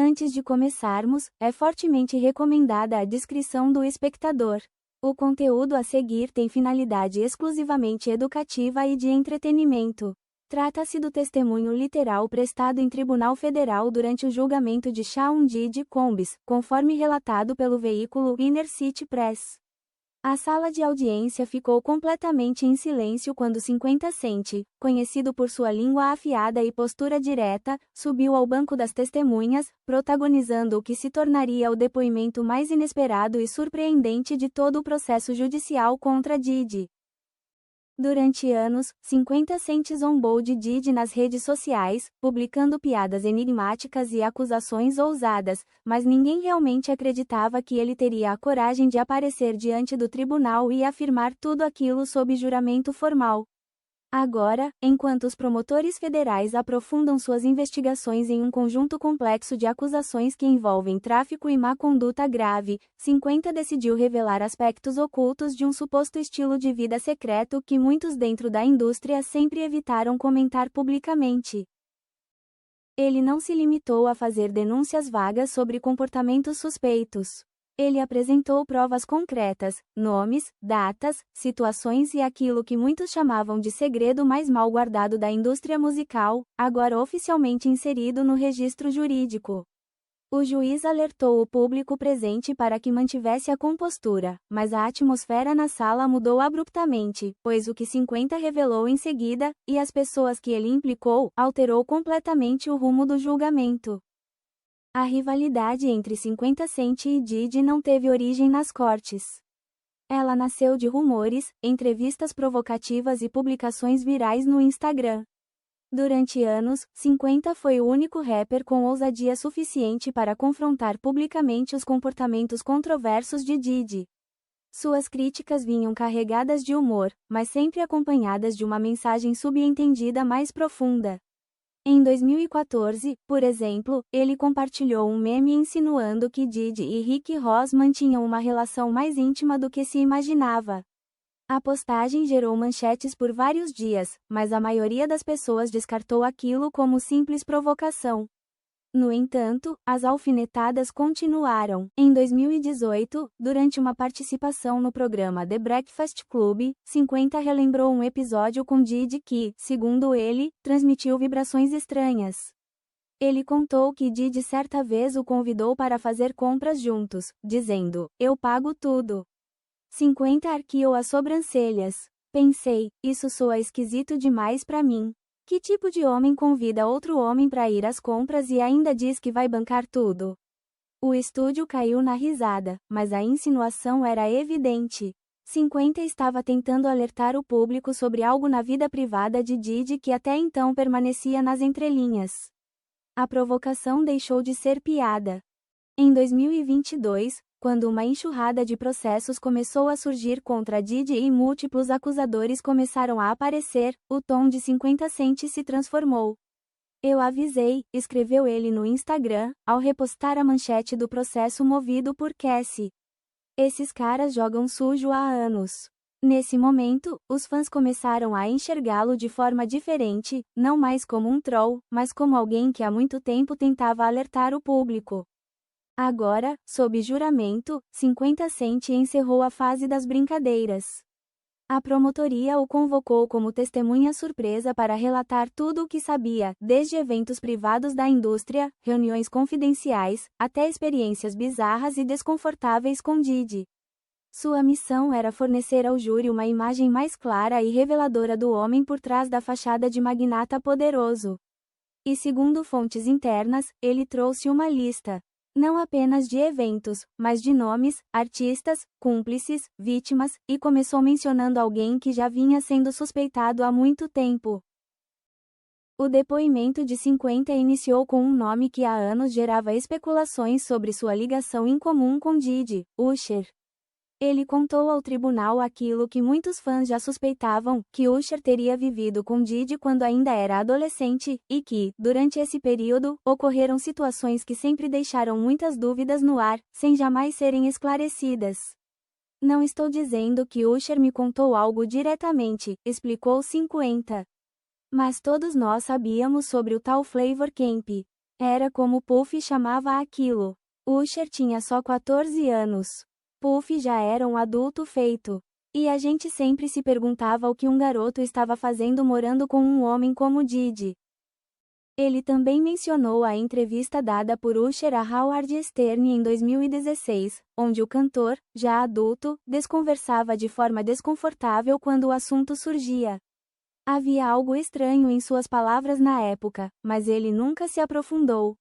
Antes de começarmos, é fortemente recomendada a discrição do espectador. O conteúdo a seguir tem finalidade exclusivamente educativa e de entretenimento. Trata-se do testemunho literal prestado em Tribunal Federal durante o julgamento de Shaun Diddy Combs, conforme relatado pelo veículo Inner City Press. A sala de audiência ficou completamente em silêncio quando 50 Cent, conhecido por sua língua afiada e postura direta, subiu ao banco das testemunhas, protagonizando o que se tornaria o depoimento mais inesperado e surpreendente de todo o processo judicial contra Diddy. Durante anos, 50 Cent zombou de Diddy nas redes sociais, publicando piadas enigmáticas e acusações ousadas, mas ninguém realmente acreditava que ele teria a coragem de aparecer diante do tribunal e afirmar tudo aquilo sob juramento formal. Agora, enquanto os promotores federais aprofundam suas investigações em um conjunto complexo de acusações que envolvem tráfico e má conduta grave, 50 decidiu revelar aspectos ocultos de um suposto estilo de vida secreto que muitos dentro da indústria sempre evitaram comentar publicamente. Ele não se limitou a fazer denúncias vagas sobre comportamentos suspeitos. Ele apresentou provas concretas, nomes, datas, situações e aquilo que muitos chamavam de segredo mais mal guardado da indústria musical, agora oficialmente inserido no registro jurídico. O juiz alertou o público presente para que mantivesse a compostura, mas a atmosfera na sala mudou abruptamente, pois o que 50 revelou em seguida, e as pessoas que ele implicou, alterou completamente o rumo do julgamento. A rivalidade entre 50 Cent e Diddy não teve origem nas cortes. Ela nasceu de rumores, entrevistas provocativas e publicações virais no Instagram. Durante anos, 50 foi o único rapper com ousadia suficiente para confrontar publicamente os comportamentos controversos de Diddy. Suas críticas vinham carregadas de humor, mas sempre acompanhadas de uma mensagem subentendida mais profunda. Em 2014, por exemplo, ele compartilhou um meme insinuando que Diddy e Rick Ross mantinham uma relação mais íntima do que se imaginava. A postagem gerou manchetes por vários dias, mas a maioria das pessoas descartou aquilo como simples provocação. No entanto, as alfinetadas continuaram. Em 2018, durante uma participação no programa The Breakfast Club, 50 relembrou um episódio com Diddy que, segundo ele, transmitiu vibrações estranhas. Ele contou que Diddy certa vez o convidou para fazer compras juntos, dizendo: "Eu pago tudo." 50 arqueou as sobrancelhas. "Pensei, isso soa esquisito demais pra mim. Que tipo de homem convida outro homem para ir às compras e ainda diz que vai bancar tudo?" O estúdio caiu na risada, mas a insinuação era evidente. 50 estava tentando alertar o público sobre algo na vida privada de Diddy que até então permanecia nas entrelinhas. A provocação deixou de ser piada. Em 2022, quando uma enxurrada de processos começou a surgir contra Diddy e múltiplos acusadores começaram a aparecer, o tom de 50 Cent se transformou. "Eu avisei", escreveu ele no Instagram, ao repostar a manchete do processo movido por Cassie. "Esses caras jogam sujo há anos." Nesse momento, os fãs começaram a enxergá-lo de forma diferente, não mais como um troll, mas como alguém que há muito tempo tentava alertar o público. Agora, sob juramento, 50 Cent encerrou a fase das brincadeiras. A promotoria o convocou como testemunha surpresa para relatar tudo o que sabia, desde eventos privados da indústria, reuniões confidenciais, até experiências bizarras e desconfortáveis com Diddy. Sua missão era fornecer ao júri uma imagem mais clara e reveladora do homem por trás da fachada de magnata poderoso. E segundo fontes internas, ele trouxe uma lista. Não apenas de eventos, mas de nomes, artistas, cúmplices, vítimas, e começou mencionando alguém que já vinha sendo suspeitado há muito tempo. O depoimento de 50 iniciou com um nome que há anos gerava especulações sobre sua ligação incomum com Diddy, Usher. Ele contou ao tribunal aquilo que muitos fãs já suspeitavam, que Usher teria vivido com Diddy quando ainda era adolescente, e que, durante esse período, ocorreram situações que sempre deixaram muitas dúvidas no ar, sem jamais serem esclarecidas. "Não estou dizendo que Usher me contou algo diretamente", explicou 50. "Mas todos nós sabíamos sobre o tal Flavor Camp. Era como Puff chamava aquilo. Usher tinha só 14 anos. Puff já era um adulto feito. E a gente sempre se perguntava o que um garoto estava fazendo morando com um homem como Diddy. Ele também mencionou a entrevista dada por Usher a Howard Stern em 2016, onde o cantor, já adulto, desconversava de forma desconfortável quando o assunto surgia. Havia algo estranho em suas palavras na época, mas ele nunca se aprofundou.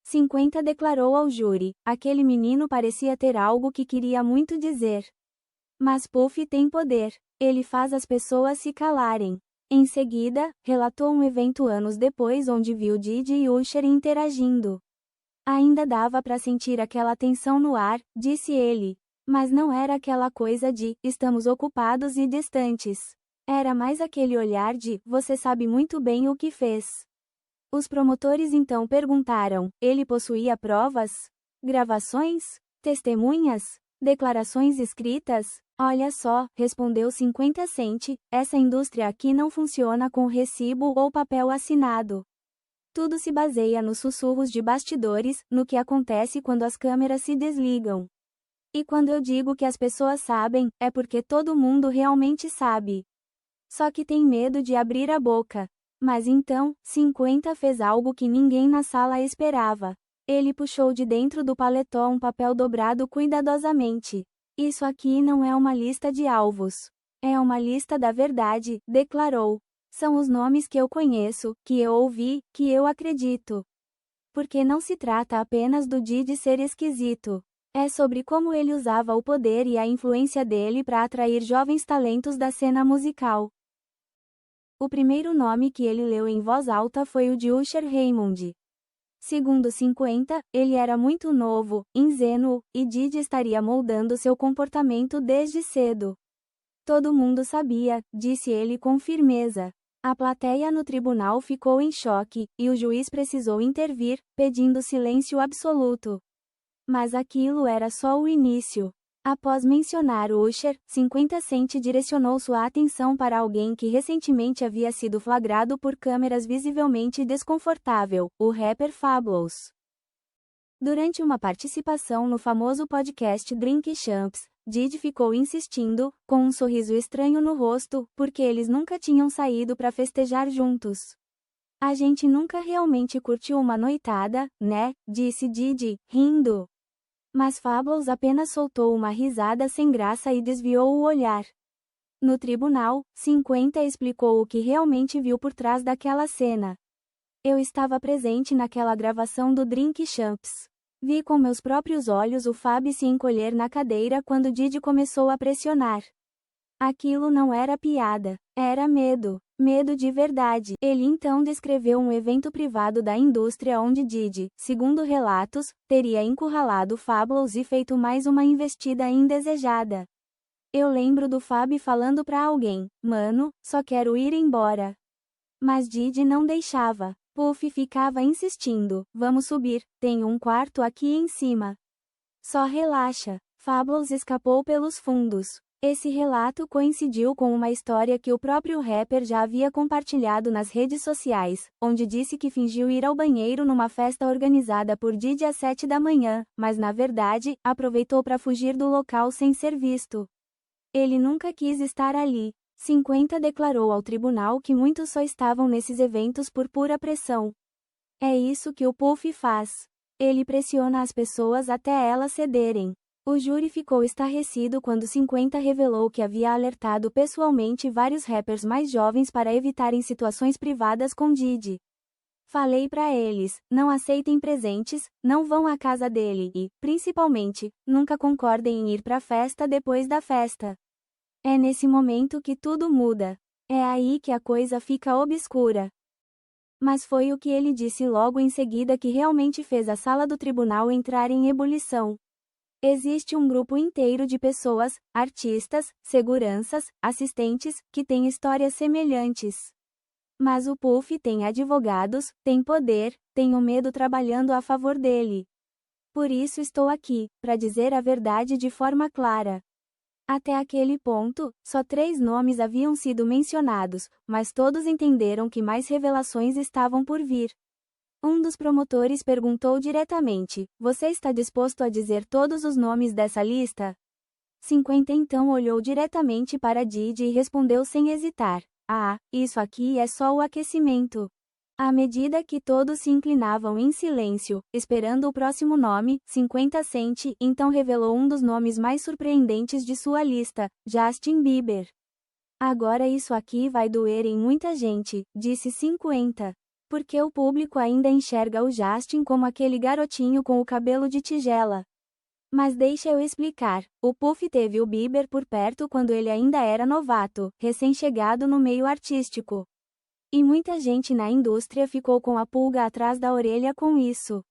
50 declarou ao júri: aquele menino parecia ter algo que queria muito dizer. Mas Puff tem poder. Ele faz as pessoas se calarem. Em seguida, relatou um evento anos depois onde viu Diddy e Usher interagindo. Ainda dava para sentir aquela tensão no ar, disse ele. Mas não era aquela coisa de, estamos ocupados e distantes. Era mais aquele olhar de, você sabe muito bem o que fez. Os promotores então perguntaram, ele possuía provas? Gravações? Testemunhas? Declarações escritas? Olha só, respondeu 50 Cent, essa indústria aqui não funciona com recibo ou papel assinado. Tudo se baseia nos sussurros de bastidores, no que acontece quando as câmeras se desligam. E quando eu digo que as pessoas sabem, é porque todo mundo realmente sabe. Só que tem medo de abrir a boca. Mas então, 50 fez algo que ninguém na sala esperava. Ele puxou de dentro do paletó um papel dobrado cuidadosamente. Isso aqui não é uma lista de alvos. É uma lista da verdade, declarou. São os nomes que eu conheço, que eu ouvi, que eu acredito. Porque não se trata apenas do Diddy ser esquisito. É sobre como ele usava o poder e a influência dele para atrair jovens talentos da cena musical. O primeiro nome que ele leu em voz alta foi o de Usher Raymond. Segundo 50, ele era muito novo, ingênuo, e Diddy estaria moldando seu comportamento desde cedo. Todo mundo sabia, disse ele com firmeza. A plateia no tribunal ficou em choque, e o juiz precisou intervir, pedindo silêncio absoluto. Mas aquilo era só o início. Após mencionar Usher, 50 Cent direcionou sua atenção para alguém que recentemente havia sido flagrado por câmeras visivelmente desconfortável, o rapper Fabolous. Durante uma participação no famoso podcast Drink Champs, Diddy ficou insistindo, com um sorriso estranho no rosto, porque eles nunca tinham saído para festejar juntos. A gente nunca realmente curtiu uma noitada, né? Disse Diddy, rindo. Mas Fabolous apenas soltou uma risada sem graça e desviou o olhar. No tribunal, 50 explicou o que realmente viu por trás daquela cena. Eu estava presente naquela gravação do Drink Champs. Vi com meus próprios olhos o Fab se encolher na cadeira quando Diddy começou a pressionar. Aquilo não era piada, era medo. Medo de verdade. Ele então descreveu um evento privado da indústria onde Diddy, segundo relatos, teria encurralado Fabolous e feito mais uma investida indesejada. Eu lembro do Fab falando pra alguém, mano, só quero ir embora. Mas Diddy não deixava. Puff ficava insistindo, vamos subir, tem um quarto aqui em cima. Só relaxa. Fabolous escapou pelos fundos. Esse relato coincidiu com uma história que o próprio rapper já havia compartilhado nas redes sociais, onde disse que fingiu ir ao banheiro numa festa organizada por Diddy às 7 da manhã, mas na verdade, aproveitou para fugir do local sem ser visto. Ele nunca quis estar ali. 50 declarou ao tribunal que muitos só estavam nesses eventos por pura pressão. É isso que o Puff faz. Ele pressiona as pessoas até elas cederem. O júri ficou estarrecido quando 50 revelou que havia alertado pessoalmente vários rappers mais jovens para evitarem situações privadas com Diddy. Falei pra eles, não aceitem presentes, não vão à casa dele e, principalmente, nunca concordem em ir pra festa depois da festa. É nesse momento que tudo muda. É aí que a coisa fica obscura. Mas foi o que ele disse logo em seguida que realmente fez a sala do tribunal entrar em ebulição. Existe um grupo inteiro de pessoas, artistas, seguranças, assistentes, que têm histórias semelhantes. Mas o Puff tem advogados, tem poder, tem o medo trabalhando a favor dele. Por isso estou aqui, para dizer a verdade de forma clara. Até aquele ponto, só 3 nomes haviam sido mencionados, mas todos entenderam que mais revelações estavam por vir. Um dos promotores perguntou diretamente: você está disposto a dizer todos os nomes dessa lista? 50 então olhou diretamente para Didi e respondeu sem hesitar: ah, isso aqui é só o aquecimento. À medida que todos se inclinavam em silêncio, esperando o próximo nome, 50 Cent então revelou um dos nomes mais surpreendentes de sua lista: Justin Bieber. Agora isso aqui vai doer em muita gente, disse 50. Porque o público ainda enxerga o Justin como aquele garotinho com o cabelo de tigela. Mas deixa eu explicar, o Puff teve o Bieber por perto quando ele ainda era novato, recém-chegado no meio artístico. E muita gente na indústria ficou com a pulga atrás da orelha com isso.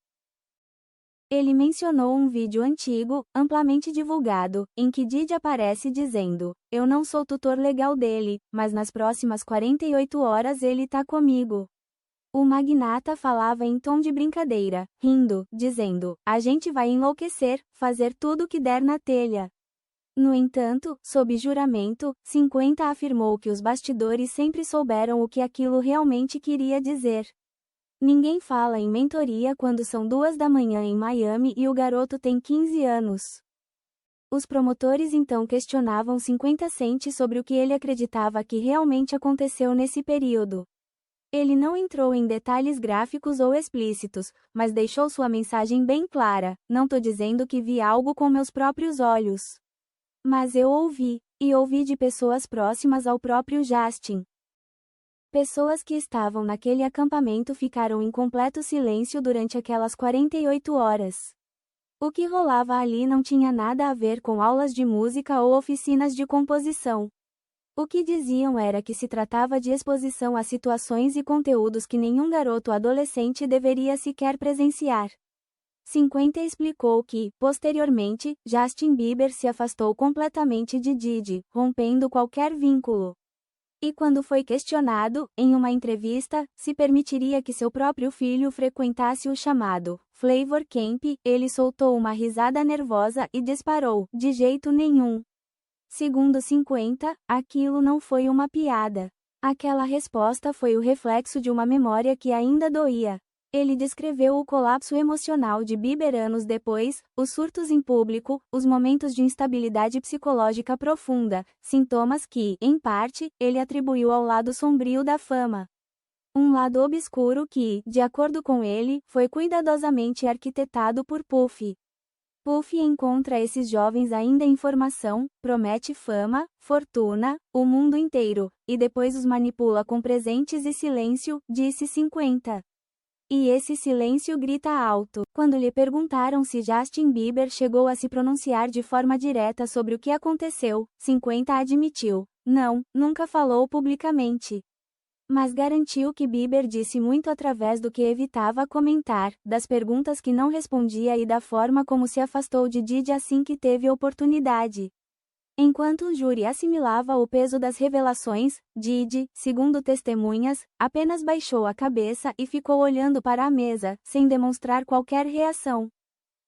Ele mencionou um vídeo antigo, amplamente divulgado, em que Didi aparece dizendo: eu não sou tutor legal dele, mas nas próximas 48 horas ele tá comigo. O magnata falava em tom de brincadeira, rindo, dizendo: a gente vai enlouquecer, fazer tudo o que der na telha. No entanto, sob juramento, 50 afirmou que os bastidores sempre souberam o que aquilo realmente queria dizer. Ninguém fala em mentoria quando são 2 da manhã em Miami e o garoto tem 15 anos. Os promotores então questionavam 50 Cent sobre o que ele acreditava que realmente aconteceu nesse período. Ele não entrou em detalhes gráficos ou explícitos, mas deixou sua mensagem bem clara: não tô dizendo que vi algo com meus próprios olhos. Mas eu ouvi, e ouvi de pessoas próximas ao próprio Justin. Pessoas que estavam naquele acampamento ficaram em completo silêncio durante aquelas 48 horas. O que rolava ali não tinha nada a ver com aulas de música ou oficinas de composição. O que diziam era que se tratava de exposição a situações e conteúdos que nenhum garoto adolescente deveria sequer presenciar. 50 explicou que, posteriormente, Justin Bieber se afastou completamente de Didi, rompendo qualquer vínculo. E quando foi questionado, em uma entrevista, se permitiria que seu próprio filho frequentasse o chamado Flavor Camp, ele soltou uma risada nervosa e disparou: de jeito nenhum. Segundo 50, aquilo não foi uma piada. Aquela resposta foi o reflexo de uma memória que ainda doía. Ele descreveu o colapso emocional de Bieber anos depois, os surtos em público, os momentos de instabilidade psicológica profunda, sintomas que, em parte, ele atribuiu ao lado sombrio da fama. Um lado obscuro que, de acordo com ele, foi cuidadosamente arquitetado por Puff. Puff encontra esses jovens ainda em formação, promete fama, fortuna, o mundo inteiro, e depois os manipula com presentes e silêncio, disse 50. E esse silêncio grita alto. Quando lhe perguntaram se Justin Bieber chegou a se pronunciar de forma direta sobre o que aconteceu, 50 admitiu: não, nunca falou publicamente. Mas garantiu que Bieber disse muito através do que evitava comentar, das perguntas que não respondia e da forma como se afastou de Didi assim que teve oportunidade. Enquanto o júri assimilava o peso das revelações, Didi, segundo testemunhas, apenas baixou a cabeça e ficou olhando para a mesa, sem demonstrar qualquer reação.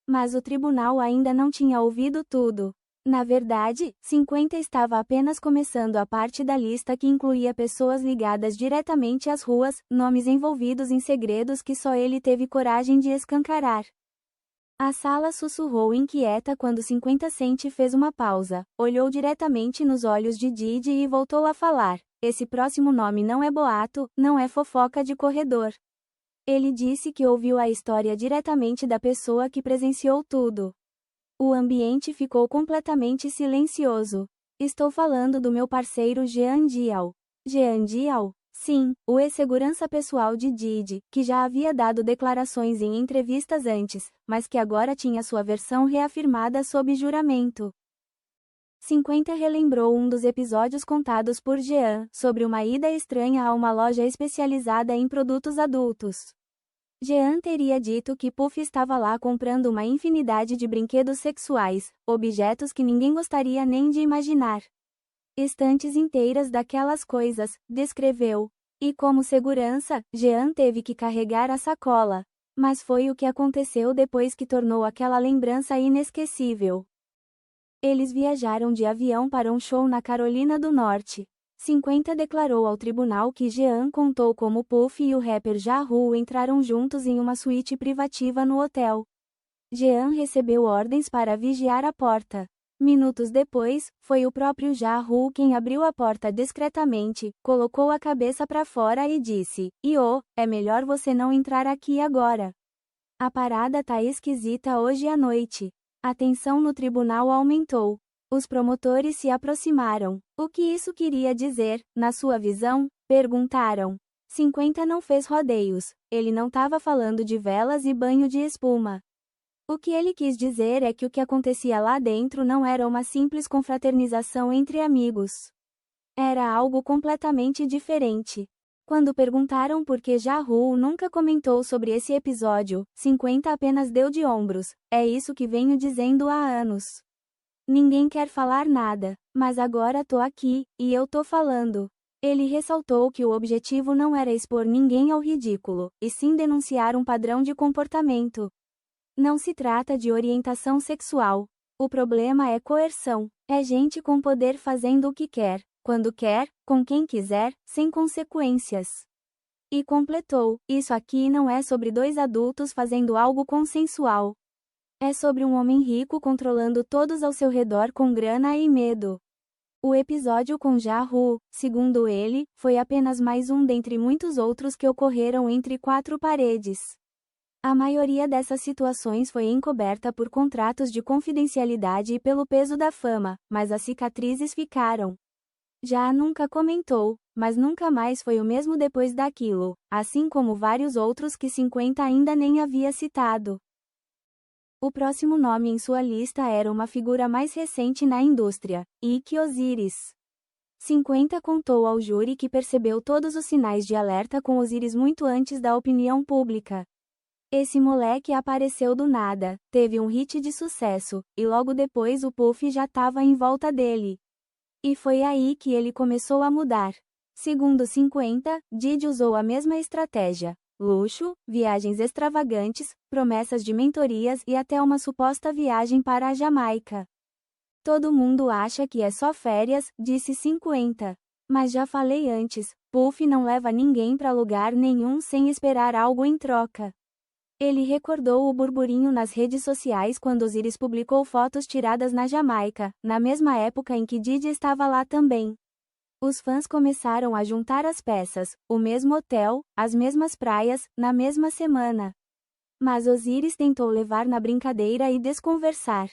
Mas o tribunal ainda não tinha ouvido tudo. Na verdade, 50 estava apenas começando a parte da lista que incluía pessoas ligadas diretamente às ruas, nomes envolvidos em segredos que só ele teve coragem de escancarar. A sala sussurrou inquieta quando 50 Cent fez uma pausa, olhou diretamente nos olhos de Didi e voltou a falar: esse próximo nome não é boato, não é fofoca de corredor. Ele disse que ouviu a história diretamente da pessoa que presenciou tudo. O ambiente ficou completamente silencioso. Estou falando do meu parceiro Jean Dial. Jean Dial? Sim, o ex-segurança pessoal de Didi, que já havia dado declarações em entrevistas antes, mas que agora tinha sua versão reafirmada sob juramento. 50 relembrou um dos episódios contados por Jean, sobre uma ida estranha a uma loja especializada em produtos adultos. Jean teria dito que Puff estava lá comprando uma infinidade de brinquedos sexuais, objetos que ninguém gostaria nem de imaginar. Estantes inteiras daquelas coisas, descreveu. E como segurança, Jean teve que carregar a sacola. Mas foi o que aconteceu depois que tornou aquela lembrança inesquecível. Eles viajaram de avião para um show na Carolina do Norte. 50 declarou ao tribunal que Jean contou como Puff e o rapper Ja Rule entraram juntos em uma suíte privativa no hotel. Jean recebeu ordens para vigiar a porta. Minutos depois, foi o próprio Ja Rule quem abriu a porta discretamente, colocou a cabeça para fora e disse: é melhor você não entrar aqui agora. A parada tá esquisita hoje à noite. A tensão no tribunal aumentou. Os promotores se aproximaram. O que isso queria dizer, na sua visão? Perguntaram. 50 não fez rodeios. Ele não estava falando de velas e banho de espuma. O que ele quis dizer é que o que acontecia lá dentro não era uma simples confraternização entre amigos. Era algo completamente diferente. Quando perguntaram por que Ja Rule nunca comentou sobre esse episódio, 50 apenas deu de ombros. É isso que venho dizendo há anos. Ninguém quer falar nada, mas agora tô aqui, e eu tô falando. Ele ressaltou que o objetivo não era expor ninguém ao ridículo, e sim denunciar um padrão de comportamento. Não se trata de orientação sexual. O problema é coerção. É gente com poder fazendo o que quer, quando quer, com quem quiser, sem consequências. E completou: isso aqui não é sobre dois adultos fazendo algo consensual. É sobre um homem rico controlando todos ao seu redor com grana e medo. O episódio com Ja Rule, segundo ele, foi apenas mais um dentre muitos outros que ocorreram entre quatro paredes. A maioria dessas situações foi encoberta por contratos de confidencialidade e pelo peso da fama, mas as cicatrizes ficaram. Ja nunca comentou, mas nunca mais foi o mesmo depois daquilo, assim como vários outros que 50 ainda nem havia citado. O próximo nome em sua lista era uma figura mais recente na indústria, Ike Osiris. 50 contou ao júri que percebeu todos os sinais de alerta com Osiris muito antes da opinião pública. Esse moleque apareceu do nada, teve um hit de sucesso, e logo depois o Puff já estava em volta dele. E foi aí que ele começou a mudar. Segundo 50, Diddy usou a mesma estratégia. Luxo, viagens extravagantes, promessas de mentorias e até uma suposta viagem para a Jamaica. Todo mundo acha que é só férias, disse 50. Mas já falei antes, Puff não leva ninguém para lugar nenhum sem esperar algo em troca. Ele recordou o burburinho nas redes sociais quando Osiris publicou fotos tiradas na Jamaica, na mesma época em que Diddy estava lá também. Os fãs começaram a juntar as peças, o mesmo hotel, as mesmas praias, na mesma semana. Mas Osiris tentou levar na brincadeira e desconversar.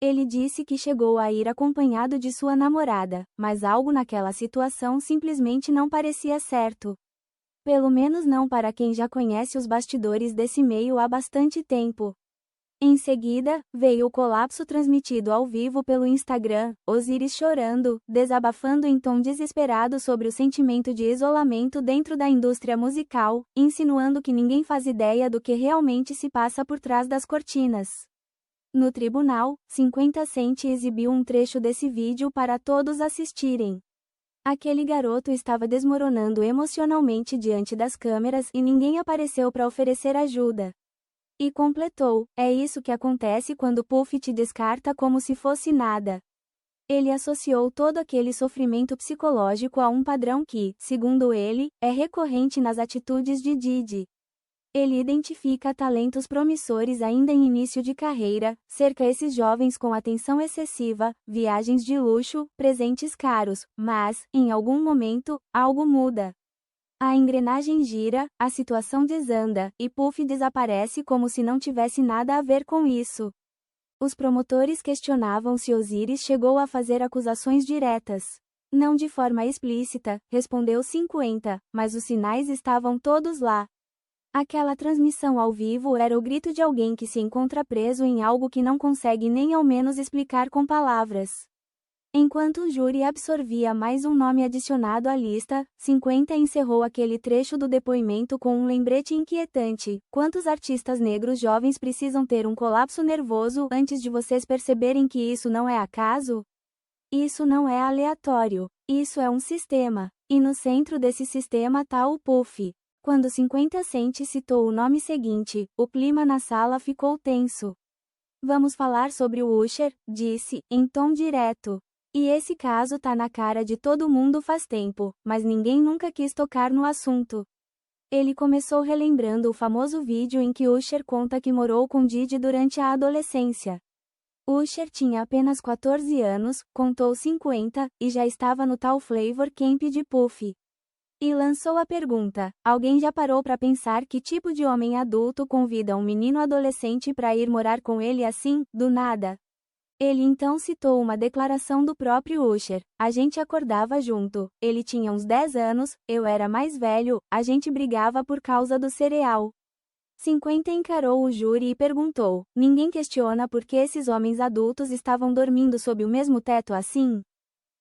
Ele disse que chegou a ir acompanhado de sua namorada, mas algo naquela situação simplesmente não parecia certo. Pelo menos não para quem já conhece os bastidores desse meio há bastante tempo. Em seguida, veio o colapso transmitido ao vivo pelo Instagram, Osiris chorando, desabafando em tom desesperado sobre o sentimento de isolamento dentro da indústria musical, insinuando que ninguém faz ideia do que realmente se passa por trás das cortinas. No tribunal, 50 Cent exibiu um trecho desse vídeo para todos assistirem. Aquele garoto estava desmoronando emocionalmente diante das câmeras e ninguém apareceu para oferecer ajuda. E completou: é isso que acontece quando Puff te descarta como se fosse nada. Ele associou todo aquele sofrimento psicológico a um padrão que, segundo ele, é recorrente nas atitudes de Diddy. Ele identifica talentos promissores ainda em início de carreira, cerca esses jovens com atenção excessiva, viagens de luxo, presentes caros, mas, em algum momento, algo muda. A engrenagem gira, a situação desanda, e Puff desaparece como se não tivesse nada a ver com isso. Os promotores questionavam se Osiris chegou a fazer acusações diretas. Não de forma explícita, respondeu 50, mas os sinais estavam todos lá. Aquela transmissão ao vivo era o grito de alguém que se encontra preso em algo que não consegue nem ao menos explicar com palavras. Enquanto o júri absorvia mais um nome adicionado à lista, 50 encerrou aquele trecho do depoimento com um lembrete inquietante: quantos artistas negros jovens precisam ter um colapso nervoso antes de vocês perceberem que isso não é acaso? Isso não é aleatório. Isso é um sistema. E no centro desse sistema tá o Puff. Quando 50 Cent citou o nome seguinte, o clima na sala ficou tenso. Vamos falar sobre o Usher, disse, em tom direto. E esse caso tá na cara de todo mundo faz tempo, mas ninguém nunca quis tocar no assunto. Ele começou relembrando o famoso vídeo em que Usher conta que morou com Diddy durante a adolescência. Usher tinha apenas 14 anos, contou 50, e já estava no tal Flavor Camp de Puff. E lançou a pergunta: alguém já parou para pensar que tipo de homem adulto convida um menino adolescente para ir morar com ele assim, do nada? Ele então citou uma declaração do próprio Usher: a gente acordava junto, ele tinha uns 10 anos, eu era mais velho, a gente brigava por causa do cereal. 50 encarou o júri e perguntou: ninguém questiona por que esses homens adultos estavam dormindo sob o mesmo teto assim?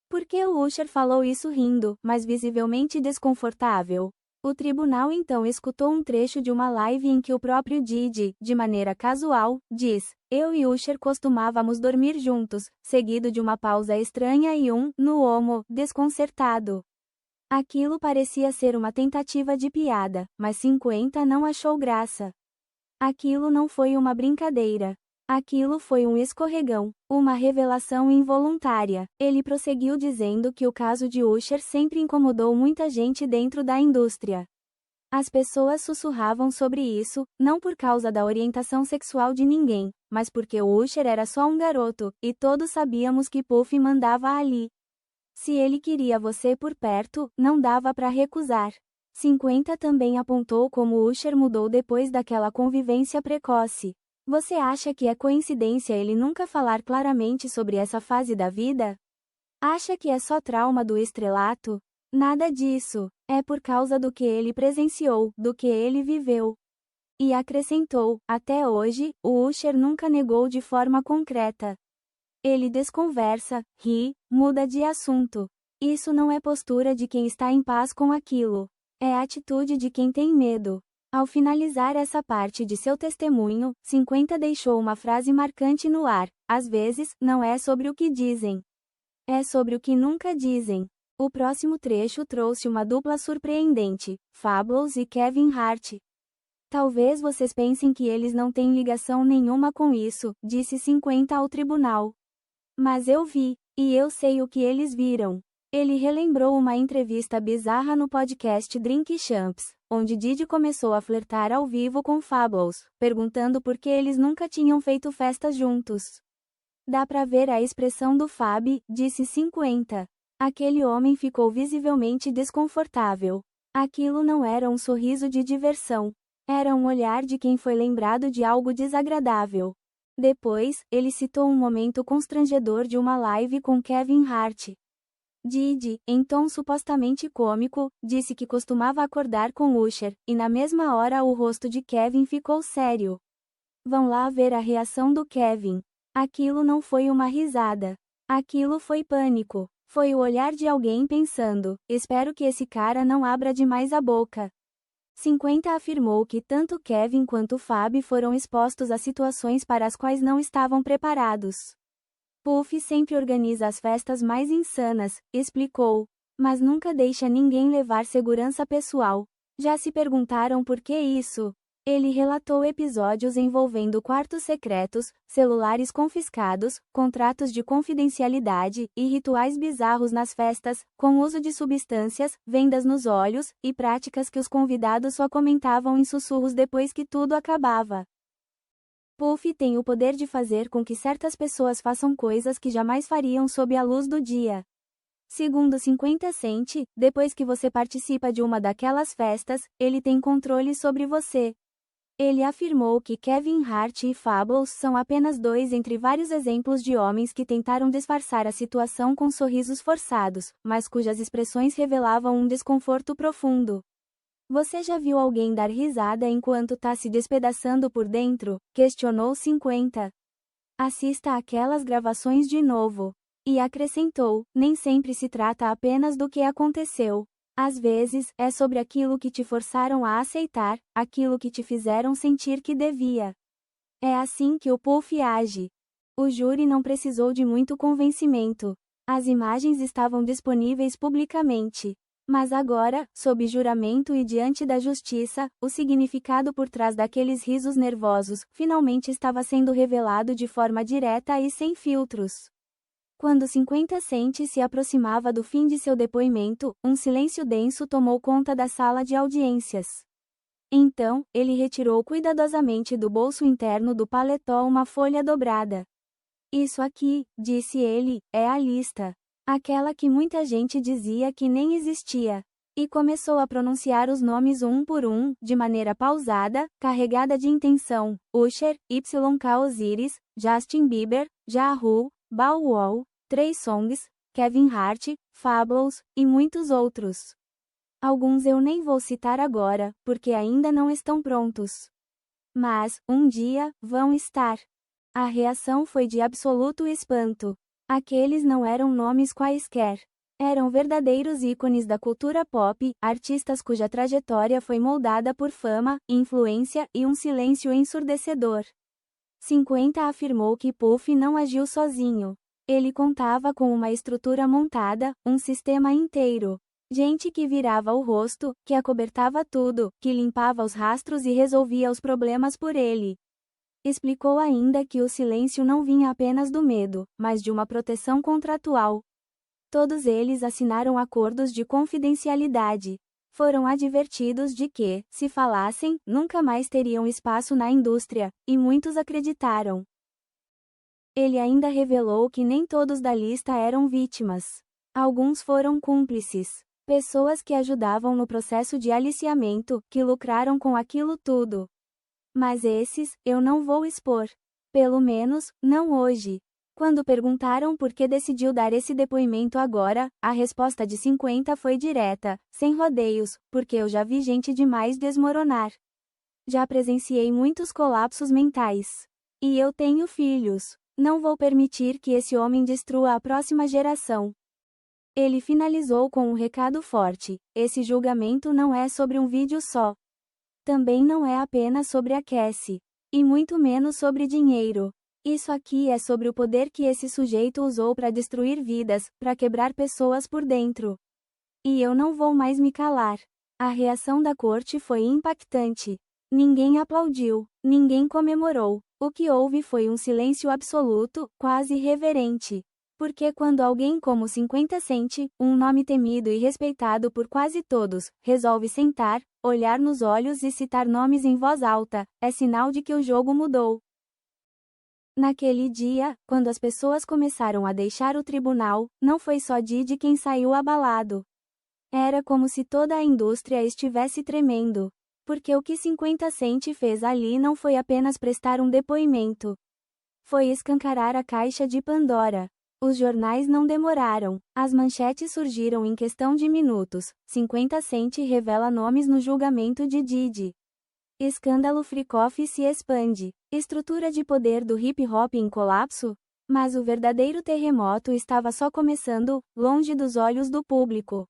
Por que o Usher falou isso rindo, mas visivelmente desconfortável? O tribunal então escutou um trecho de uma live em que o próprio Diddy, de maneira casual, diz: eu e Usher costumávamos dormir juntos, seguido de uma pausa estranha e no homo, desconcertado. Aquilo parecia ser uma tentativa de piada, mas 50 não achou graça. Aquilo não foi uma brincadeira. Aquilo foi um escorregão, uma revelação involuntária. Ele prosseguiu dizendo que o caso de Usher sempre incomodou muita gente dentro da indústria. As pessoas sussurravam sobre isso, não por causa da orientação sexual de ninguém, mas porque o Usher era só um garoto, e todos sabíamos que Puff mandava ali. Se ele queria você por perto, não dava para recusar. 50 também apontou como Usher mudou depois daquela convivência precoce. Você acha que é coincidência ele nunca falar claramente sobre essa fase da vida? Acha que é só trauma do estrelato? Nada disso. É por causa do que ele presenciou, do que ele viveu. E acrescentou: até hoje, o Usher nunca negou de forma concreta. Ele desconversa, ri, muda de assunto. Isso não é postura de quem está em paz com aquilo. É atitude de quem tem medo. Ao finalizar essa parte de seu testemunho, 50 deixou uma frase marcante no ar: às vezes, não é sobre o que dizem. É sobre o que nunca dizem. O próximo trecho trouxe uma dupla surpreendente, Fabolous e Kevin Hart. Talvez vocês pensem que eles não têm ligação nenhuma com isso, disse 50 ao tribunal. Mas eu vi, e eu sei o que eles viram. Ele relembrou uma entrevista bizarra no podcast Drink Champs, onde Diddy começou a flertar ao vivo com Fabolous, perguntando por que eles nunca tinham feito festas juntos. Dá pra ver a expressão do Fab, disse 50. Aquele homem ficou visivelmente desconfortável. Aquilo não era um sorriso de diversão. Era um olhar de quem foi lembrado de algo desagradável. Depois, ele citou um momento constrangedor de uma live com Kevin Hart. Diddy, em tom supostamente cômico, disse que costumava acordar com Usher, e na mesma hora o rosto de Kevin ficou sério. Vão lá ver a reação do Kevin. Aquilo não foi uma risada. Aquilo foi pânico. Foi o olhar de alguém pensando: espero que esse cara não abra demais a boca. 50 afirmou que tanto Kevin quanto Fab foram expostos a situações para as quais não estavam preparados. Puff sempre organiza as festas mais insanas, explicou. Mas nunca deixa ninguém levar segurança pessoal. Já se perguntaram por que isso? Ele relatou episódios envolvendo quartos secretos, celulares confiscados, contratos de confidencialidade e rituais bizarros nas festas, com uso de substâncias, vendas nos olhos, e práticas que os convidados só comentavam em sussurros depois que tudo acabava. Puff tem o poder de fazer com que certas pessoas façam coisas que jamais fariam sob a luz do dia. Segundo 50 Cent, depois que você participa de uma daquelas festas, ele tem controle sobre você. Ele afirmou que Kevin Hart e Fabolous são apenas dois entre vários exemplos de homens que tentaram disfarçar a situação com sorrisos forçados, mas cujas expressões revelavam um desconforto profundo. Você já viu alguém dar risada enquanto tá se despedaçando por dentro? Questionou 50. Assista aquelas gravações de novo. E acrescentou: nem sempre se trata apenas do que aconteceu. Às vezes, é sobre aquilo que te forçaram a aceitar, aquilo que te fizeram sentir que devia. É assim que o Puff age. O júri não precisou de muito convencimento. As imagens estavam disponíveis publicamente. Mas agora, sob juramento e diante da justiça, o significado por trás daqueles risos nervosos finalmente estava sendo revelado de forma direta e sem filtros. Quando 50 Cent se aproximava do fim de seu depoimento, um silêncio denso tomou conta da sala de audiências. Então, ele retirou cuidadosamente do bolso interno do paletó uma folha dobrada. Isso aqui, disse ele, é a lista. Aquela que muita gente dizia que nem existia. E começou a pronunciar os nomes um por um, de maneira pausada, carregada de intenção. Usher, YK Osiris, Justin Bieber, Ja Rule, Bow Wow, Trey Songz, Kevin Hart, Fabulous, e muitos outros. Alguns eu nem vou citar agora, porque ainda não estão prontos. Mas, um dia, vão estar. A reação foi de absoluto espanto. Aqueles não eram nomes quaisquer. Eram verdadeiros ícones da cultura pop, artistas cuja trajetória foi moldada por fama, influência e um silêncio ensurdecedor. 50 afirmou que Puff não agiu sozinho. Ele contava com uma estrutura montada, um sistema inteiro. Gente que virava o rosto, que acobertava tudo, que limpava os rastros e resolvia os problemas por ele. Explicou ainda que o silêncio não vinha apenas do medo, mas de uma proteção contratual. Todos eles assinaram acordos de confidencialidade. Foram advertidos de que, se falassem, nunca mais teriam espaço na indústria, e muitos acreditaram. Ele ainda revelou que nem todos da lista eram vítimas. Alguns foram cúmplices. Pessoas que ajudavam no processo de aliciamento, que lucraram com aquilo tudo. Mas esses, eu não vou expor. Pelo menos, não hoje. Quando perguntaram por que decidiu dar esse depoimento agora, a resposta de 50 foi direta, sem rodeios, porque eu já vi gente demais desmoronar. Já presenciei muitos colapsos mentais. E eu tenho filhos. Não vou permitir que esse homem destrua a próxima geração. Ele finalizou com um recado forte: esse julgamento não é sobre um vídeo só. Também não é apenas sobre a Cassie. E muito menos sobre dinheiro. Isso aqui é sobre o poder que esse sujeito usou para destruir vidas, para quebrar pessoas por dentro. E eu não vou mais me calar. A reação da corte foi impactante. Ninguém aplaudiu, ninguém comemorou. O que houve foi um silêncio absoluto, quase reverente. Porque quando alguém como 50 Cent, um nome temido e respeitado por quase todos, resolve sentar, olhar nos olhos e citar nomes em voz alta, é sinal de que o jogo mudou. Naquele dia, quando as pessoas começaram a deixar o tribunal, não foi só Diddy quem saiu abalado. Era como se toda a indústria estivesse tremendo. Porque o que 50 Cent fez ali não foi apenas prestar um depoimento. Foi escancarar a caixa de Pandora. Os jornais não demoraram. As manchetes surgiram em questão de minutos. 50 Cent revela nomes no julgamento de Diddy. Escândalo Freak-Off se expande. Estrutura de poder do hip-hop em colapso? Mas o verdadeiro terremoto estava só começando, longe dos olhos do público.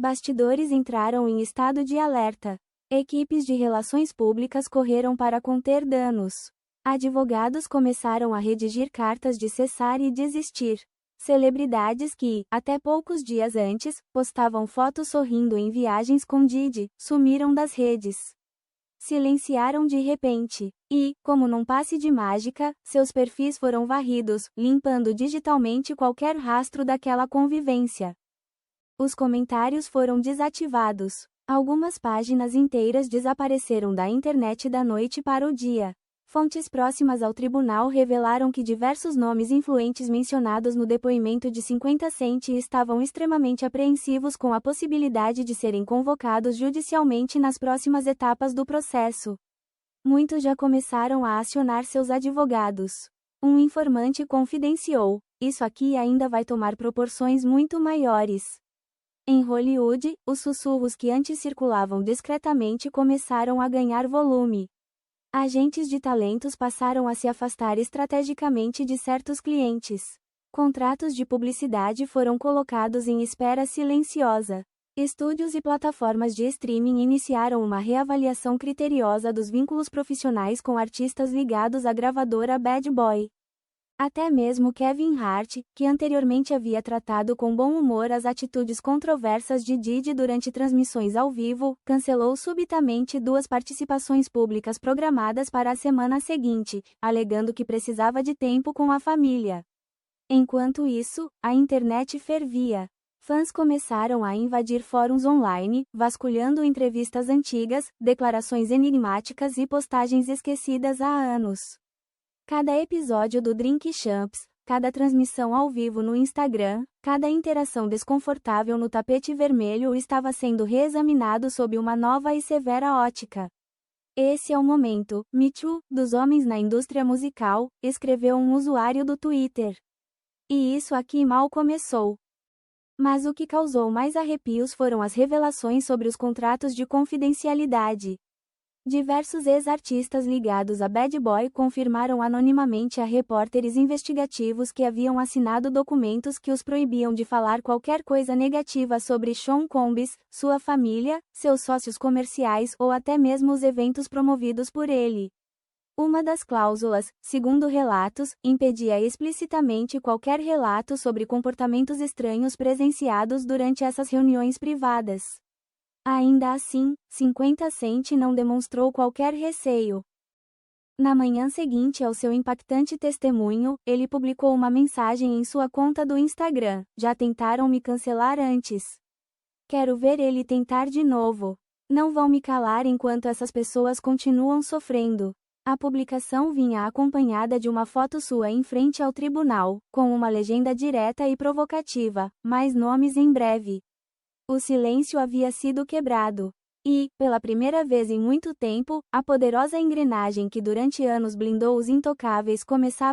Bastidores entraram em estado de alerta. Equipes de relações públicas correram para conter danos. Advogados começaram a redigir cartas de cessar e desistir. Celebridades que, até poucos dias antes, postavam fotos sorrindo em viagens com Diddy, sumiram das redes. Silenciaram de repente. E, como num passe de mágica, seus perfis foram varridos, limpando digitalmente qualquer rastro daquela convivência. Os comentários foram desativados. Algumas páginas inteiras desapareceram da internet da noite para o dia. Fontes próximas ao tribunal revelaram que diversos nomes influentes mencionados no depoimento de 50 Cent estavam extremamente apreensivos com a possibilidade de serem convocados judicialmente nas próximas etapas do processo. Muitos já começaram a acionar seus advogados. Um informante confidenciou: isso aqui ainda vai tomar proporções muito maiores. Em Hollywood, os sussurros que antes circulavam discretamente começaram a ganhar volume. Agentes de talentos passaram a se afastar estrategicamente de certos clientes. Contratos de publicidade foram colocados em espera silenciosa. Estúdios e plataformas de streaming iniciaram uma reavaliação criteriosa dos vínculos profissionais com artistas ligados à gravadora Bad Boy. Até mesmo Kevin Hart, que anteriormente havia tratado com bom humor as atitudes controversas de Diddy durante transmissões ao vivo, cancelou subitamente 2 participações públicas programadas para a semana seguinte, alegando que precisava de tempo com a família. Enquanto isso, a internet fervia. Fãs começaram a invadir fóruns online, vasculhando entrevistas antigas, declarações enigmáticas e postagens esquecidas há anos. Cada episódio do Drink Champs, cada transmissão ao vivo no Instagram, cada interação desconfortável no tapete vermelho estava sendo reexaminado sob uma nova e severa ótica. Esse é o momento, Me Too, dos homens na indústria musical, escreveu um usuário do Twitter. E isso aqui mal começou. Mas o que causou mais arrepios foram as revelações sobre os contratos de confidencialidade. Diversos ex-artistas ligados a Bad Boy confirmaram anonimamente a repórteres investigativos que haviam assinado documentos que os proibiam de falar qualquer coisa negativa sobre Sean Combs, sua família, seus sócios comerciais ou até mesmo os eventos promovidos por ele. Uma das cláusulas, segundo relatos, impedia explicitamente qualquer relato sobre comportamentos estranhos presenciados durante essas reuniões privadas. Ainda assim, 50 Cent não demonstrou qualquer receio. Na manhã seguinte ao seu impactante testemunho, ele publicou uma mensagem em sua conta do Instagram: "Já tentaram me cancelar antes. Quero ver ele tentar de novo. Não vão me calar enquanto essas pessoas continuam sofrendo." A publicação vinha acompanhada de uma foto sua em frente ao tribunal, com uma legenda direta e provocativa: "Mais nomes em breve." O silêncio havia sido quebrado. E, pela primeira vez em muito tempo, a poderosa engrenagem que durante anos blindou os intocáveis começava